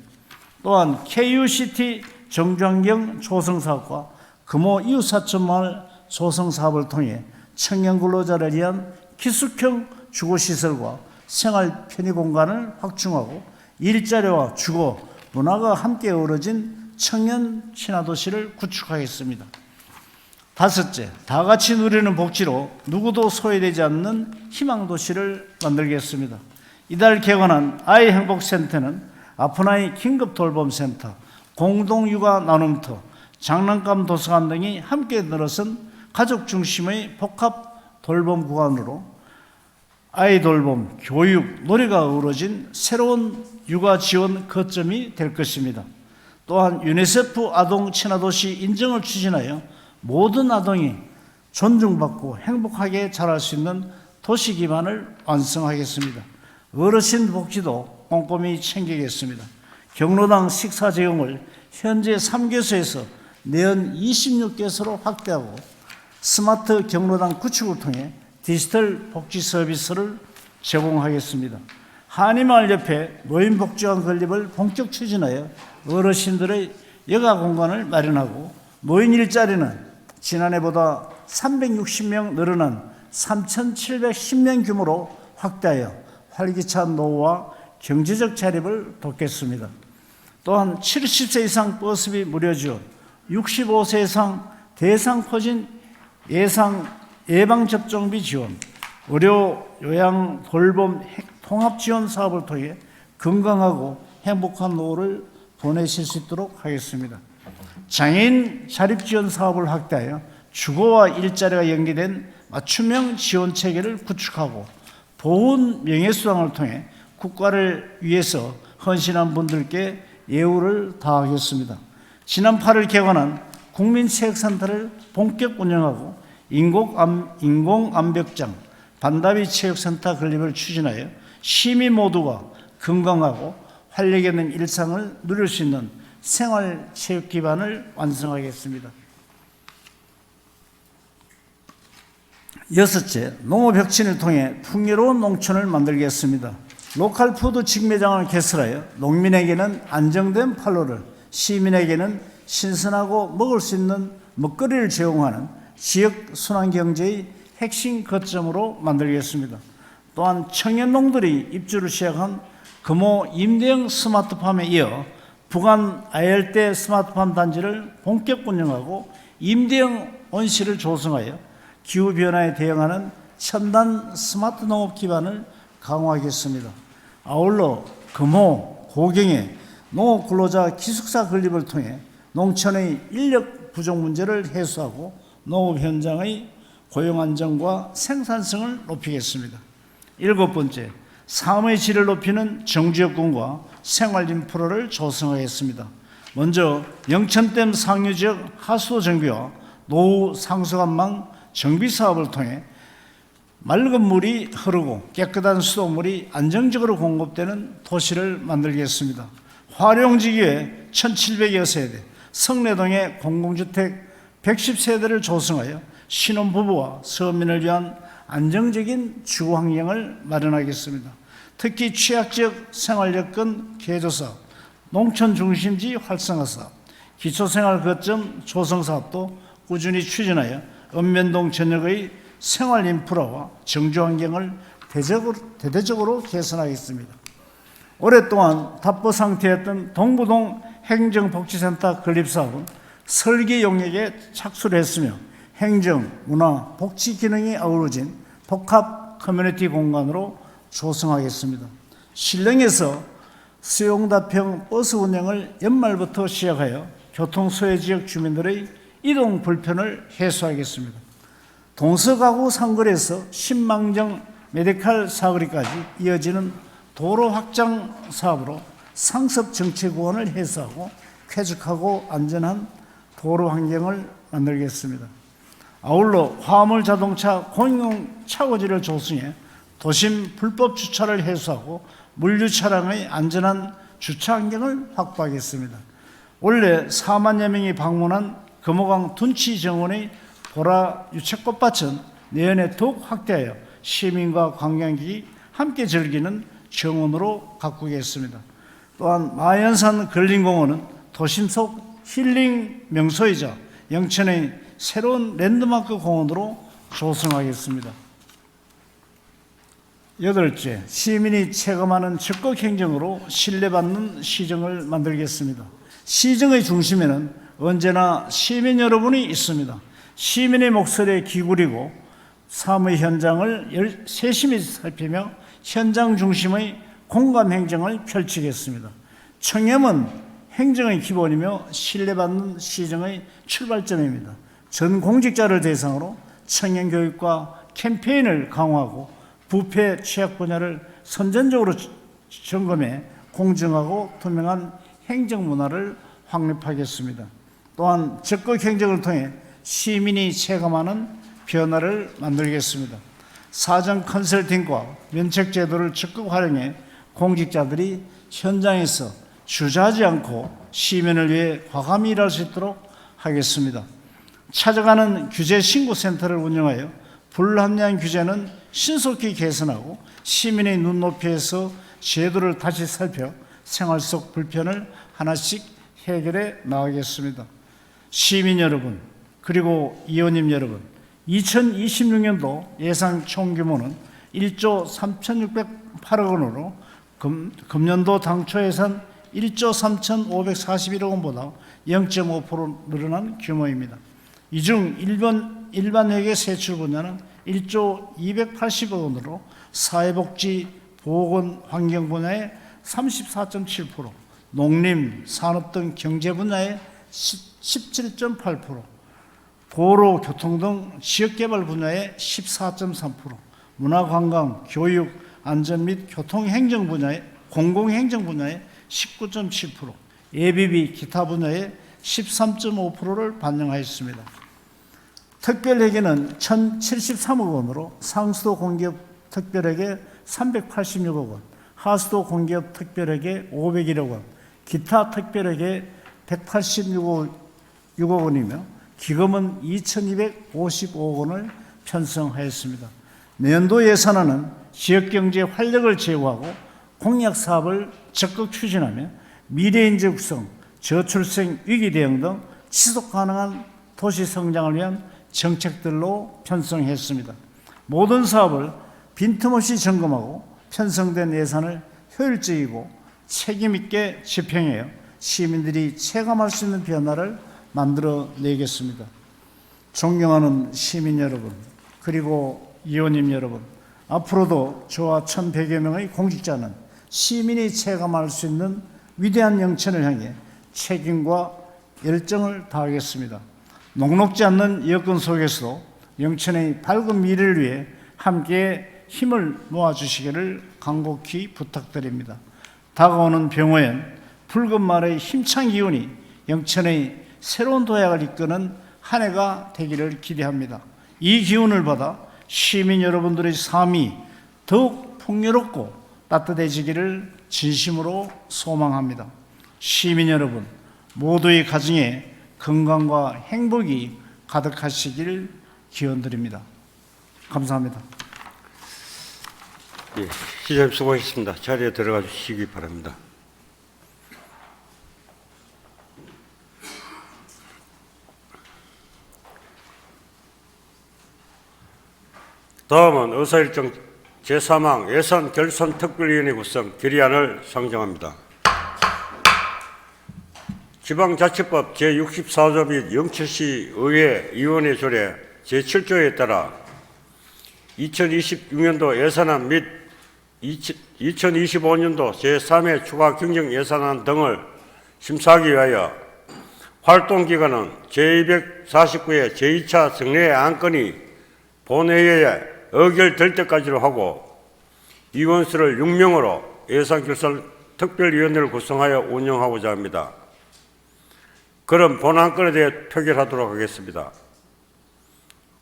또한 KUCT 정주환경 조성사업과 금호 이웃사촌마을 조성사업을 통해 청년 근로자를 위한 기숙형 주거시설과 생활 편의공간을 확충하고 일자리와 주거, 문화가 함께 어우러진 청년 친화도시를 구축하겠습니다. 다섯째, 다 같이 누리는 복지로 누구도 소외되지 않는 희망도시를 만들겠습니다. 이달 개관한 아이행복센터는 아픈 아이 긴급돌봄센터, 공동육아 나눔터, 장난감 도서관 등이 함께 늘어선 가족 중심의 복합 돌봄 구간으로 아이 돌봄, 교육, 놀이가 어우러진 새로운 육아 지원 거점이 될 것입니다. 또한 유니세프 아동 친화도시 인정을 추진하여 모든 아동이 존중받고 행복하게 자랄 수 있는 도시 기반을 완성하겠습니다. 어르신 복지도 꼼꼼히 챙기겠습니다. 경로당 식사 제공을 현재 3개소에서 내연 26개소로 확대하고 스마트 경로당 구축을 통해 디지털 복지 서비스를 제공하겠습니다. 한의마을 옆에 노인복지관 건립을 본격 추진하여 어르신들의 여가 공간을 마련하고 노인 일자리는 지난해보다 360명 늘어난 3,710명 규모로 확대하여 활기찬 노후와 경제적 자립을 돕겠습니다. 또한 70세 이상 버스비 무료 지원, 65세 이상 대상포진 예방접종비 지원, 의료, 요양, 돌봄, 통합 지원 사업을 통해 건강하고 행복한 노후를 보내실 수 있도록 하겠습니다. 장애인 자립지원 사업을 확대하여 주거와 일자리가 연계된 맞춤형 지원 체계를 구축하고 보훈 명예수당을 통해 국가를 위해서 헌신한 분들께 예우를 다하겠습니다. 지난 8월 개관한 국민체육센터를 본격 운영하고 인공암벽장, 반다비 체육센터 건립을 추진하여 시민 모두가 건강하고 활력 있는 일상을 누릴 수 있는 생활체육 기반을 완성하겠습니다. 여섯째, 농업 혁신을 통해 풍요로운 농촌을 만들겠습니다. 로컬 푸드 직매장을 개설하여 농민에게는 안정된 판로를, 시민에게는 신선하고 먹을 수 있는 먹거리를 제공하는 지역 순환경제의 핵심 거점으로 만들겠습니다. 또한 청년농들이 입주를 시작한 금호 임대형 스마트팜에 이어 부간 아열대 스마트팜 단지를 본격 운영하고 임대형 온실을 조성하여 기후변화에 대응하는 첨단 스마트 농업 기반을 강화하겠습니다. 아울러 금호, 고경의 농업 근로자 기숙사 건립을 통해 농촌의 인력 부족 문제를 해소하고 농업 현장의 고용 안정과 생산성을 높이겠습니다. 7번째, 삶의 질을 높이는 정지역군과 생활 인프라를 조성하겠습니다. 먼저 영천댐 상류 지역 하수도 정비와 노후 상수관망 정비 사업을 통해 맑은 물이 흐르고 깨끗한 수돗물이 안정적으로 공급되는 도시를 만들겠습니다. 화룡지구에 1700여 세대, 성내동에 공공주택 110세대를 조성하여 신혼부부와 서민을 위한 안정적인 주거 환경을 마련하겠습니다. 특히 취약지역 생활여건 개조사업, 농촌중심지 활성화사업, 기초생활거점 조성사업도 꾸준히 추진하여 읍면동 전역의 생활인프라와 정주환경을 대대적으로 개선하겠습니다. 오랫동안 답보 상태였던 동부동 행정복지센터 건립사업은 설계 용역에 착수를 했으며 행정, 문화, 복지 기능이 어우러진 복합 커뮤니티 공간으로 조성하겠습니다. 신령에서 수용답형 버스 운행을 연말부터 시작하여 교통소외 지역 주민들의 이동 불편을 해소하겠습니다. 동서가구 상거리에서 신망정 메디칼 사거리까지 이어지는 도로 확장 사업으로 상습 정체 구간을 해소하고 쾌적하고 안전한 도로 환경을 만들겠습니다. 아울러 화물 자동차 공용 차고지를 조성해 도심 불법 주차를 해소하고 물류 차량의 안전한 주차 환경을 확보하겠습니다. 올해 4만여 명이 방문한 금호강 둔치 정원의 보라 유채꽃밭은 내년에 더욱 확대하여 시민과 관광객이 함께 즐기는 정원으로 가꾸겠습니다. 또한 마연산 걸린공원은 도심 속 힐링 명소이자 영천의 새로운 랜드마크 공원으로 조성하겠습니다. 8째, 시민이 체감하는 적극 행정으로 신뢰받는 시정을 만들겠습니다. 시정의 중심에는 언제나 시민 여러분이 있습니다. 시민의 목소리에 기울이고 삶의 현장을 세심히 살피며 현장 중심의 공감 행정을 펼치겠습니다. 청렴은 행정의 기본이며 신뢰받는 시정의 출발점입니다. 전 공직자를 대상으로 청년 교육과 캠페인을 강화하고 부패 취약 분야를 선전적으로 점검해 공정하고 투명한 행정 문화를 확립하겠습니다. 또한 적극 행정을 통해 시민이 체감하는 변화를 만들겠습니다. 사전 컨설팅과 면책 제도를 적극 활용해 공직자들이 현장에서 주저하지 않고 시민을 위해 과감히 일할 수 있도록 하겠습니다. 찾아가는 규제 신고센터를 운영하여 불합리한 규제는 신속히 개선하고 시민의 눈높이에서 제도를 다시 살펴 생활 속 불편을 하나씩 해결해 나가겠습니다. 시민 여러분, 그리고 의원님 여러분, 2026년도 예상 총규모는 1조 3,608억 원으로 금년도 당초 예산 1조 3,541억 원보다 0.5% 늘어난 규모입니다. 이 중 일반 회계 세출 분야는 1조 280억 원으로 사회복지, 보건, 환경 분야에 34.7%, 농림, 산업 등 경제 분야에 17.8%, 도로, 교통 등 지역개발 분야에 14.3%, 문화관광, 교육, 안전 및 교통행정 분야에 공공행정 분야에 19.7%, 예비비, 기타 분야에 13.5%를 반영하였습니다. 특별회계는 1,073억 원으로 상수도 공기업 특별회계 386억 원, 하수도 공기업 특별회계 501억 원, 기타 특별회계 186억 원이며 기금은 2,255억 원을 편성하였습니다. 내년도 예산안은 지역경제 활력을 제고하고 공약 사업을 적극 추진하며 미래인재 육성, 저출생 위기 대응 등 지속 가능한 도시 성장을 위한 정책들로 편성했습니다. 모든 사업을 빈틈없이 점검하고 편성된 예산을 효율적이고 책임 있게 집행하여 시민들이 체감할 수 있는 변화를 만들어내겠습니다. 존경하는 시민 여러분, 그리고 의원님 여러분, 앞으로도 저와 1,100여 명의 공직자는 시민이 체감할 수 있는 위대한 영천을 향해 책임과 열정을 다하겠습니다. 녹록지 않는 여건 속에서도 영천의 밝은 미래를 위해 함께 힘을 모아주시기를 간곡히 부탁드립니다. 다가오는 병호연, 붉은 말의 힘찬 기운이 영천의 새로운 도약을 이끄는 한 해가 되기를 기대합니다. 이 기운을 받아 시민 여러분들의 삶이 더욱 풍요롭고 따뜻해지기를 진심으로 소망합니다. 시민 여러분, 모두의 가정에 건강과 행복이 가득하시길 기원드립니다. 감사합니다. 예, 시장님 수고하셨습니다. 자리에 들어가 주시기 바랍니다. 다음은 의사일정 제3항 예산결산특별위원회 구성 결의안을 상정합니다. 지방자치법 제64조 및 영천시 의회 위원회 조례 제7조에 따라 2026년도 예산안 및 2025년도 제3회 추가 경정 예산안 등을 심사하기 위하여 활동기간은 제249회 제2차 정례 안건이 본회의에 의결될 때까지로 하고 위원수를 6명으로 예산결산특별위원회를 구성하여 운영하고자 합니다. 그럼 본안건에 대해 표결하도록 하겠습니다.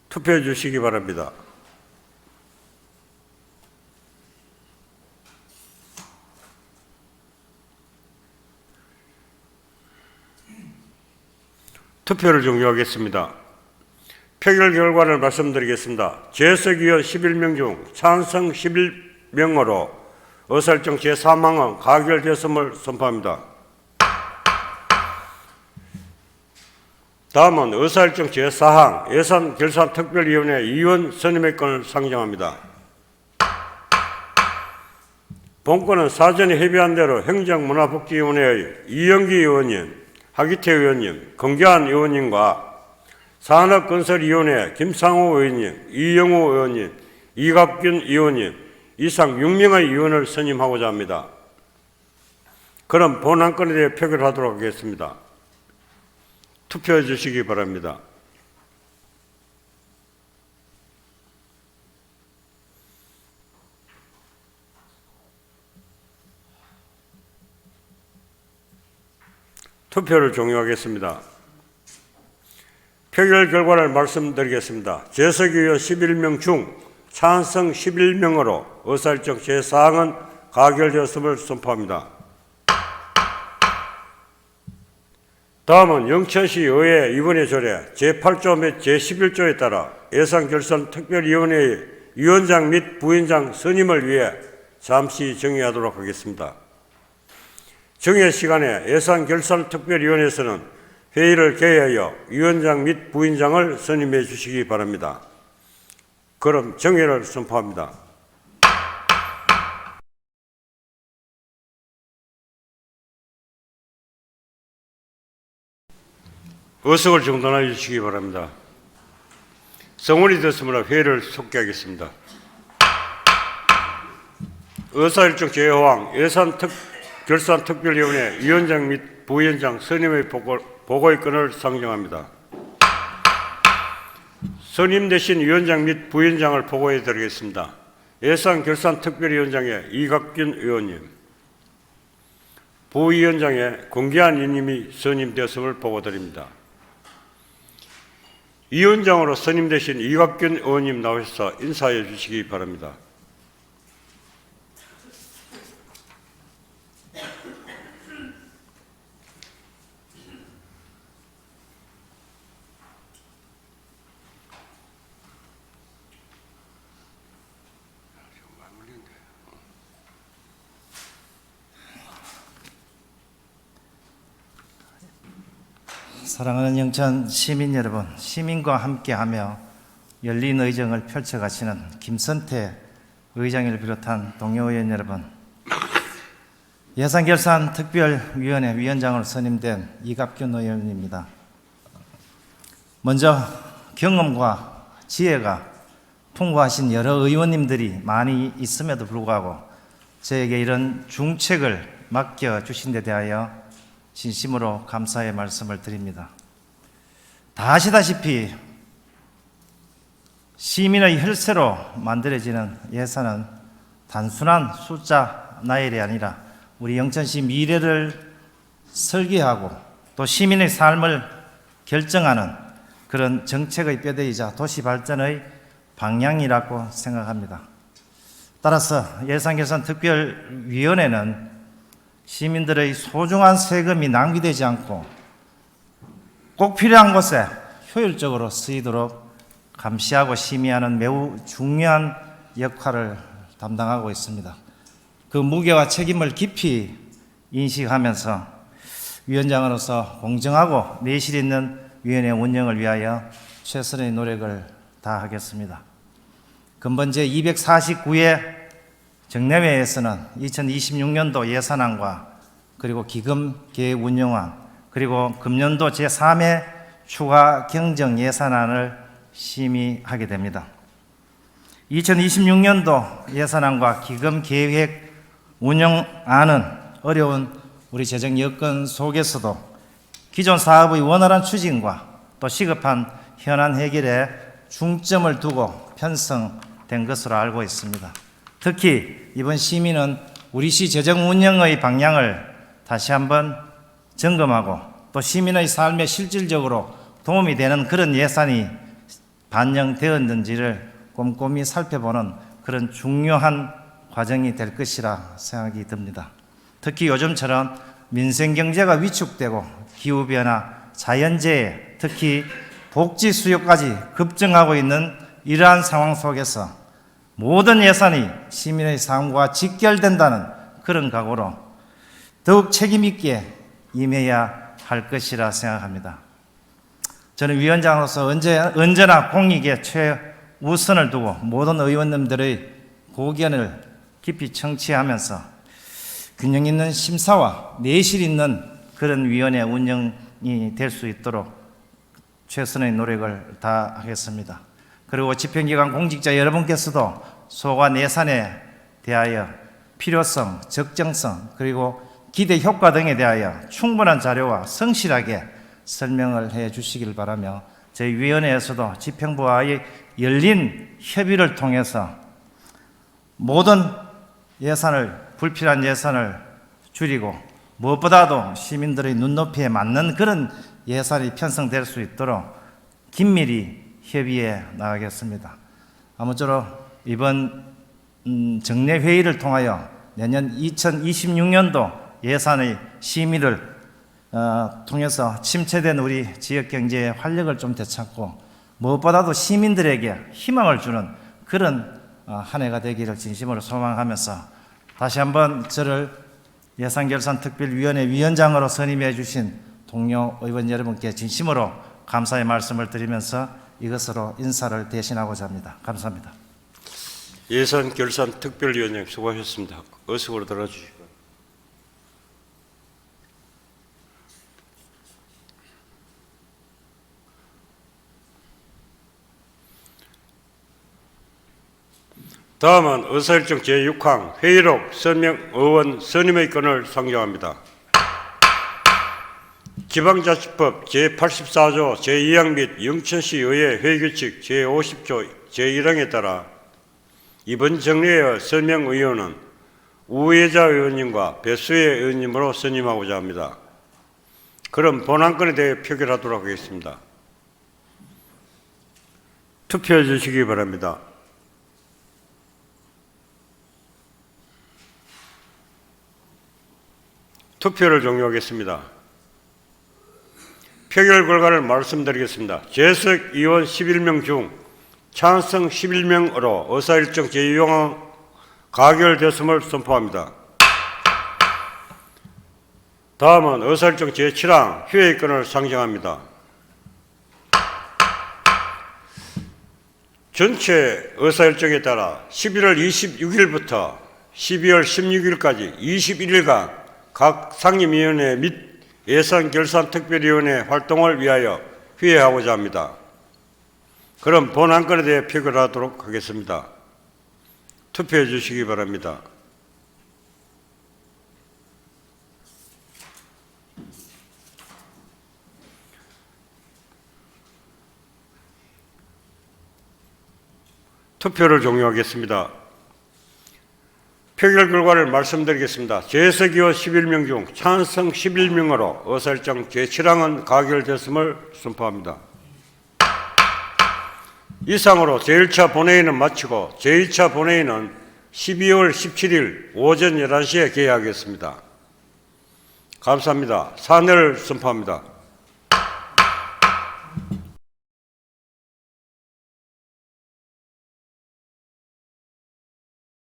투표해 주시기 바랍니다. 투표를 종료하겠습니다. 표결 결과를 말씀드리겠습니다. 재석위원 11명 중 찬성 11명으로 의사일정 제3항은 가결되었음을 선포합니다. 다음은 의사일정 제4항 예산결산특별위원회 위원 선임의 건을 상정합니다. 본건은 사전에 협의한 대로 행정문화복지위원회의 이영기 의원님, 하기태 의원님, 건교안 의원님과 산업건설위원회 김상호 의원님, 이영호 의원님, 이갑균 의원님 이상 6명의 위원을 선임하고자 합니다. 그럼 본안건에 대해 표결하도록 하겠습니다. 투표해 주시기 바랍니다. 투표를 종료하겠습니다. 표결 결과를 말씀드리겠습니다. 재석위원 11명 중 찬성 11명으로 의사일정 제4항은 가결되었음을 선포합니다. 다음은 영천시 의회 위원회 조례 제8조 및 제11조에 따라 예산결산특별위원회의 위원장 및 부위원장 선임을 위해 잠시 정의하도록 하겠습니다. 정의 시간에 예산결산특별위원회에서는 회의를 개회하여 위원장 및 부위원장을 선임해 주시기 바랍니다. 그럼 정회를 선포합니다. 의석을 정돈하여 주시기 바랍니다. 성원이 됐으므로 회의를 속개하겠습니다. 의사일정 제5항 예산결산특별위원회 위원장 및 부위원장 선임의 보고의 건을 상정합니다. 선임되신 위원장 및 부위원장을 보고해 드리겠습니다. 예산결산특별위원장의 이갑균 의원님, 부위원장의 공기한 의원님이 선임되었음을 보고드립니다. 위원장으로 선임되신 이갑균 의원님 나오셔서 인사해 주시기 바랍니다. 사랑하는 영천 시민 여러분, 시민과 함께하며 열린 의정을 펼쳐가시는 김선태 의장을 비롯한 동료 의원 여러분, 예산결산특별위원회 위원장으로 선임된 이갑균 의원입니다. 먼저 경험과 지혜가 풍부하신 여러 의원님들이 많이 있음에도 불구하고 저에게 이런 중책을 맡겨주신 데 대하여 진심으로 감사의 말씀을 드립니다. 다 아시다시피 시민의 혈세로 만들어지는 예산은 단순한 숫자 나열이 아니라 우리 영천시 미래를 설계하고 또 시민의 삶을 결정하는 그런 정책의 뼈대이자 도시 발전의 방향이라고 생각합니다. 따라서 예산결산특별위원회는 시민들의 소중한 세금이 낭비되지 않고 꼭 필요한 곳에 효율적으로 쓰이도록 감시하고 심의하는 매우 중요한 역할을 담당하고 있습니다. 그 무게와 책임을 깊이 인식하면서 위원장으로서 공정하고 내실 있는 위원회 운영을 위하여 최선의 노력을 다하겠습니다. 근본 제249회 정례회에서는 2026년도 예산안과 그리고 기금 계획 운영안 그리고 금년도 제3회 추가 경정 예산안을 심의하게 됩니다. 2026년도 예산안과 기금 계획 운영안은 어려운 우리 재정 여건 속에서도 기존 사업의 원활한 추진과 또 시급한 현안 해결에 중점을 두고 편성된 것으로 알고 있습니다. 특히 이번 심의는 우리 시 재정 운영의 방향을 다시 한번 점검하고 또 시민의 삶에 실질적으로 도움이 되는 그런 예산이 반영되었는지를 꼼꼼히 살펴보는 그런 중요한 과정이 될 것이라 생각이 듭니다. 특히 요즘처럼 민생경제가 위축되고 기후변화, 자연재해, 특히 복지 수요까지 급증하고 있는 이러한 상황 속에서 모든 예산이 시민의 삶과 직결된다는 그런 각오로 더욱 책임있게 임해야 할 것이라 생각합니다. 저는 위원장으로서 언제나 공익에 최우선을 두고 모든 의원님들의 고견을 깊이 청취하면서 균형 있는 심사와 내실 있는 그런 위원회 운영이 될 수 있도록 최선의 노력을 다하겠습니다. 그리고 집행기관 공직자 여러분께서도 소관 예산에 대하여 필요성, 적정성, 그리고 기대 효과 등에 대하여 충분한 자료와 성실하게 설명을 해 주시길 바라며 저희 위원회에서도 집행부와의 열린 협의를 통해서 모든 예산을, 불필요한 예산을 줄이고 무엇보다도 시민들의 눈높이에 맞는 그런 예산이 편성될 수 있도록 긴밀히 협의해 나가겠습니다. 아무쪼록 이번 정례회의를 통하여 내년 2026년도 예산의 심의를 통해서 침체된 우리 지역경제의 활력을 좀 되찾고 무엇보다도 시민들에게 희망을 주는 그런 한 해가 되기를 진심으로 소망하면서 다시 한번 저를 예산결산특별위원회 위원장으로 선임해 주신 동료 의원 여러분께 진심으로 감사의 말씀을 드리면서 이것으로 인사를 대신하고자 합니다. 감사합니다. 예산결산특별위원장 수고하셨습니다. 의석으로 들어주시고. 다음은 의사일정 제6항 회의록 서명 의원 선임의 건을 상정합니다. 지방자치법 제84조 제2항 및 영천시 의회 회의규칙 제50조 제1항에 따라 이번 정례의 서명 의원은 우혜자 의원님과 배수혜 의원님으로 선임하고자 합니다. 그럼 본안건에 대해 표결하도록 하겠습니다. 투표해 주시기 바랍니다. 투표를 종료하겠습니다. 표결 결과를 말씀드리겠습니다. 재석 의원 11명 중 찬성 11명으로 의사일정 제2항 가결됐음을 선포합니다. 다음은 의사일정 제7항 회의권을 상정합니다. 전체 의사일정에 따라 11월 26일부터 12월 16일까지 21일간 각 상임위원회 및 예산결산특별위원회 활동을 위하여 회의하고자 합니다. 그럼 본 안건에 대해 표결하도록 하겠습니다. 투표해 주시기 바랍니다. 투표를 종료하겠습니다. 표결 결과를 말씀드리겠습니다. 제석의원 11명 중 찬성 11명으로 의사일정 제7항은 가결됐음을 선포합니다. 이상으로 제1차 본회의는 마치고 제2차 본회의는 12월 17일 오전 11시에 개회하겠습니다. 감사합니다. 사내를 선포합니다.